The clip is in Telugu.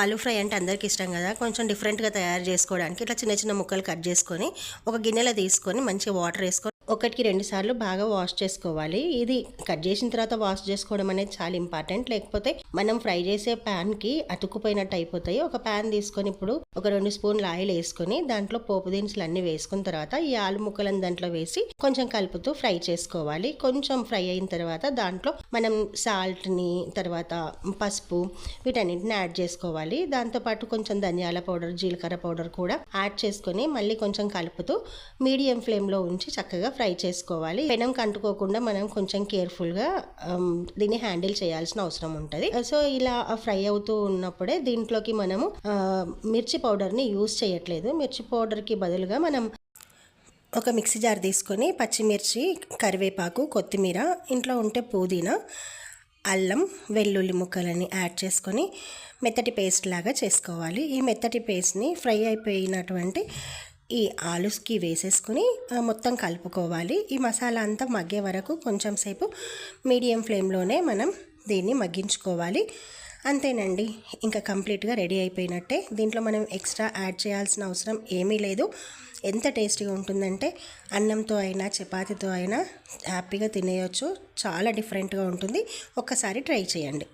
ఆలూ ఫ్రై అంటే అందరికీ ఇష్టం కదా. కొంచెం డిఫరెంట్గా తయారు చేసుకోవడానికి ఇట్లా చిన్న చిన్న ముక్కలు కట్ చేసుకొని ఒక గిన్నెలో తీసుకొని మంచిగా వాటర్ వేసుకొని 1-2 సార్లు బాగా వాష్ చేసుకోవాలి. ఇది కట్ చేసిన తర్వాత వాష్ చేసుకోవడం అనేది చాలా ఇంపార్టెంట్. లేకపోతే మనం ఫ్రై చేసే ప్యాన్కి అతుక్కుపోయినట్టు అయిపోతాయి. ఒక ప్యాన్ తీసుకొని ఇప్పుడు ఒక 2 స్పూన్లు ఆయిల్ వేసుకొని దాంట్లో పోపు దినుసులు అన్ని వేసుకున్న తర్వాత ఈ ఆలు ముక్కలను దాంట్లో వేసి కొంచెం కలుపుతూ ఫ్రై చేసుకోవాలి. కొంచెం ఫ్రై అయిన తర్వాత దాంట్లో మనం సాల్ట్ని, తర్వాత పసుపు, వీటన్నింటిని యాడ్ చేసుకోవాలి. దాంతోపాటు కొంచెం ధనియాల పౌడర్, జీలకర్ర పౌడర్ కూడా యాడ్ చేసుకొని మళ్ళీ కొంచెం కలుపుతూ మీడియం ఫ్లేమ్లో ఉంచి చక్కగా ఫ్రై చేసుకోవాలి. పెనంకి అంటుకోకుండా మనం కొంచెం కేర్ఫుల్గా దీన్ని హ్యాండిల్ చేయాల్సిన అవసరం ఉంటుంది. సో ఇలా ఫ్రై అవుతూ ఉన్నప్పుడే దీంట్లోకి మనము మిర్చి పౌడర్ని యూజ్ చేయట్లేదు. మిర్చి పౌడర్కి బదులుగా మనం ఒక మిక్సీ జార్ తీసుకొని పచ్చిమిర్చి, కరివేపాకు, కొత్తిమీర, ఇంట్లో ఉంటే పుదీనా, అల్లం, వెల్లుల్లి ముక్కలని యాడ్ చేసుకొని మెత్తటి పేస్ట్ లాగా చేసుకోవాలి. ఈ మెత్తటి పేస్ట్ని ఫ్రై అయిపోయినటువంటి ఈ ఆలుస్కి వేసేసుకొని మొత్తం కలుపుకోవాలి. ఈ మసాలా అంతా మగ్గే వరకు కొంచెం సేపు మీడియం ఫ్లేమ్లోనే మనం దీన్ని మగ్గించుకోవాలి. అంతేనండి, ఇంకా కంప్లీట్గా రెడీ అయిపోయినట్టే. దీంట్లో మనం ఎక్స్ట్రా యాడ్ చేయాల్సిన అవసరం ఏమీ లేదు. ఎంత టేస్టీగా ఉంటుందంటే అన్నంతో అయినా చపాతీతో అయినా హ్యాపీగా తినేయచ్చు. చాలా డిఫరెంట్గా ఉంటుంది. ఒక్కసారి ట్రై చేయండి.